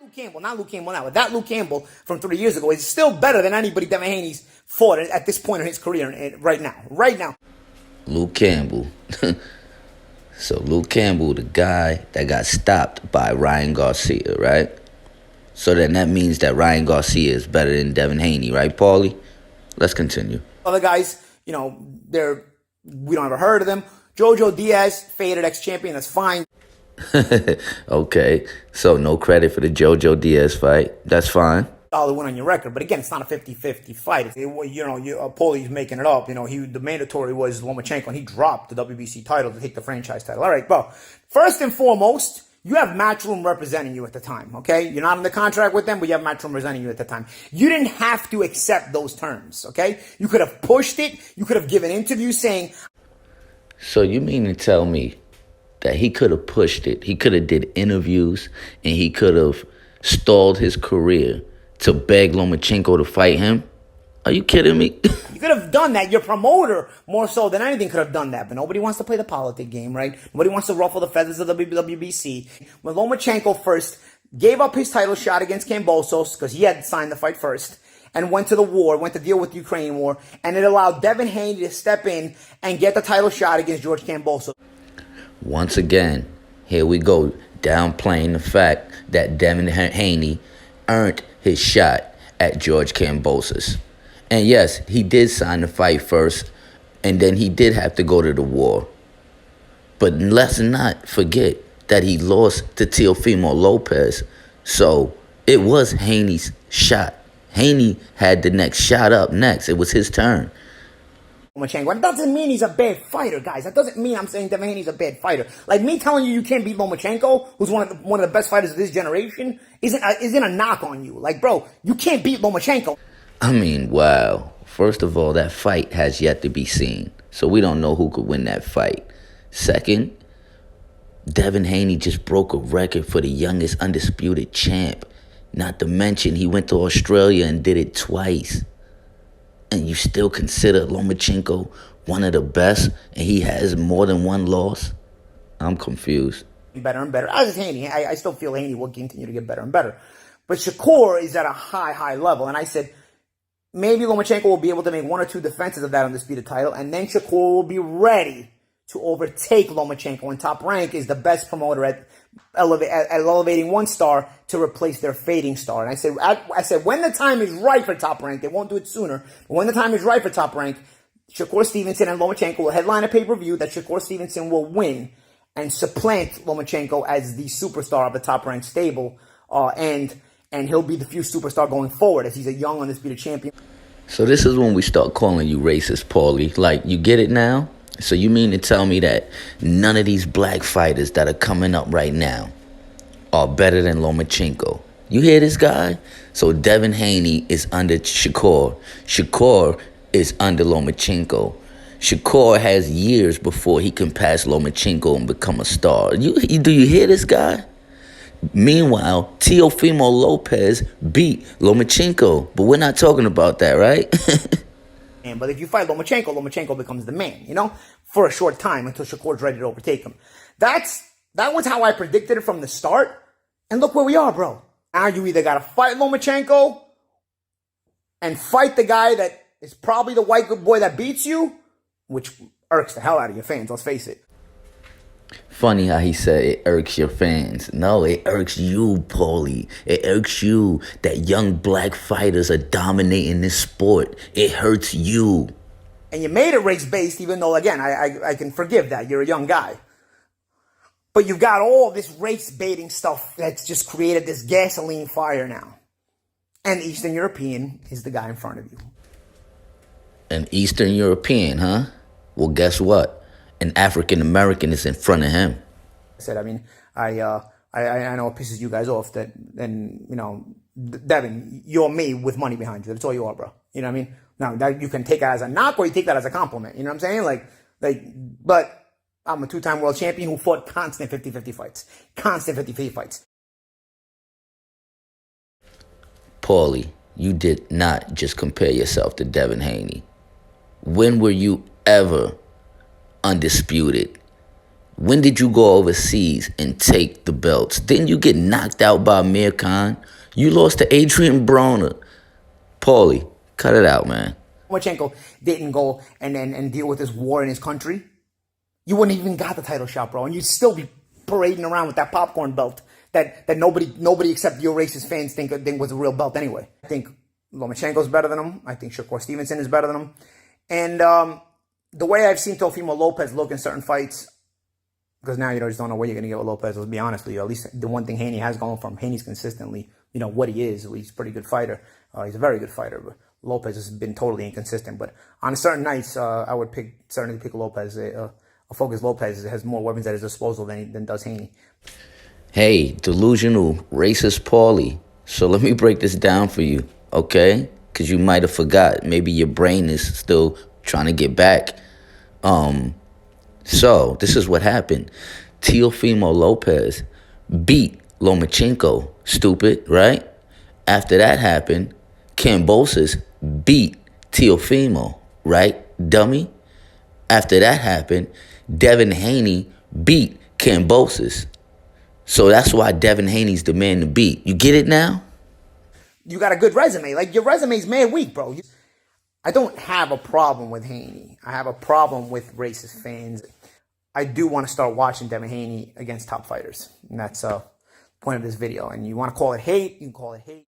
Luke Campbell, not Luke Campbell now, but that Luke Campbell from 3 years ago is still better than anybody Devin Haney's fought at this point in his career right now. Right now. Luke Campbell. So Luke Campbell, the guy that got stopped by Ryan Garcia, right? So then that means that Ryan Garcia is better than Devin Haney, right, Paulie? Let's continue. Other guys, we don't ever heard of them. Jojo Diaz, faded ex-champion, that's fine. Okay, so no credit for the Jojo Diaz fight. That's fine. Solid win on your record, but again, it's not a 50-50 fight. Paulie's making it up. The mandatory was Lomachenko, and he dropped the WBC title to take the franchise title. All right, bro. First and foremost, you have Matchroom representing you at the time, okay? You're not in the contract with them, but you have Matchroom representing you at the time. You didn't have to accept those terms, okay? You could have pushed it. You could have given interviews saying... So you mean to tell me that he could have pushed it, he could have did interviews, and he could have stalled his career to beg Lomachenko to fight him? Are you kidding me? You could have done that. Your promoter, more so than anything, could have done that. But nobody wants to play the politic game, right? Nobody wants to ruffle the feathers of the WBC. When Lomachenko first gave up his title shot against Kambosos, because he had signed the fight first, and went to the war, went to deal with the Ukraine war, and it allowed Devin Haney to step in and get the title shot against George Kambosos. Once again, here we go, downplaying the fact that Devin Haney earned his shot at George Kambosos. And yes, he did sign the fight first, and then he did have to go to the war. But let's not forget that he lost to Teofimo Lopez, so it was Haney's shot. Haney had the next shot up next. It was his turn. Lomachenko. That doesn't mean he's a bad fighter, guys. That doesn't mean I'm saying Devin Haney's a bad fighter. Like me telling you can't beat Lomachenko, who's one of the best fighters of this generation, isn't a knock on you. Like, bro, you can't beat Lomachenko. I mean, wow. First of all, that fight has yet to be seen, so we don't know who could win that fight. Second, Devin Haney just broke a record for the youngest undisputed champ. Not to mention, he went to Australia and did it twice. And you still consider Lomachenko one of the best, and he has more than one loss? I'm confused. Better and better. As is Haney. I still feel Haney will continue to get better and better. But Shakur is at a high level. And I said, maybe Lomachenko will be able to make one or two defenses of that undisputed title, and then Shakur will be ready to overtake Lomachenko. And Top Rank is the best promoter at elevating one star to replace their fading star. And I said, when the time is right for Top Rank, they won't do it sooner, but when the time is right for Top Rank, Shakur Stevenson and Lomachenko will headline a pay-per-view that Shakur Stevenson will win and supplant Lomachenko as the superstar of the Top Rank stable, and he'll be the future superstar going forward as he's a young undisputed champion. So this is when we start calling you racist, Paulie. Like, you get it now? So you mean to tell me that none of these black fighters that are coming up right now are better than Lomachenko? You hear this guy? So Devin Haney is under Shakur. Shakur is under Lomachenko. Shakur has years before he can pass Lomachenko and become a star. Do you hear this guy? Meanwhile, Teofimo Lopez beat Lomachenko. But we're not talking about that, right? But if you fight Lomachenko becomes the man, for a short time until Shakur's ready to overtake him. That was how I predicted it from the start. And look where we are, bro. Now you either got to fight Lomachenko and fight the guy that is probably the white boy that beats you, which irks the hell out of your fans, let's face it. Funny how he said it irks your fans. No, it irks you, Paulie. It irks you that young black fighters are dominating this sport. It hurts you. And you made it race-based, even though, again, I can forgive that. You're a young guy. But you've got all this race-baiting stuff that's just created this gasoline fire now. And Eastern European is the guy in front of you. An Eastern European, huh? Well, guess what? An African American is in front of him. I said, I know it pisses you guys off that, Devin, you're me with money behind you. That's all you are, bro. You know what I mean? Now, that you can take that as a knock or you take that as a compliment. You know what I'm saying? But I'm a two-time world champion who fought constant 50-50 fights. Constant 50-50 fights. Paulie, you did not just compare yourself to Devin Haney. When were you ever undisputed? When did you go overseas and take the belts? Didn't you get knocked out by Amir Khan? You lost to Adrian Broner. Paulie, cut it out, man. Lomachenko didn't go and deal with this war in his country, you wouldn't even got the title shot, bro, and you'd still be parading around with that popcorn belt that nobody except your racist fans think was a real belt anyway. I think Lomachenko's better than him. I think Shakur Stevenson is better than him. And the way I've seen Teofimo Lopez look in certain fights, because now you just don't know what you're going to get with Lopez. Let's be honest with you. At least the one thing Haney has going for him, Haney's consistently, what he is. He's a pretty good fighter. He's a very good fighter. But Lopez has been totally inconsistent. But on certain nights, I would certainly pick Lopez. A focused Lopez has more weapons at his disposal than does Haney. Hey, delusional, racist Paulie. So let me break this down for you, okay? Because you might have forgot. Maybe your brain is still trying to get back. So this is what happened. Teofimo Lopez beat Lomachenko. Stupid, right? After that happened, Kambosos beat Teofimo, right? Dummy. After that happened, Devin Haney beat Kambosos. So that's why Devin Haney's the man to beat. You get it now? You got a good resume. Like, your resume's mad weak, bro. I don't have a problem with Haney. I have a problem with racist fans. I do want to start watching Devin Haney against top fighters. And that's the point of this video. And you want to call it hate, you can call it hate.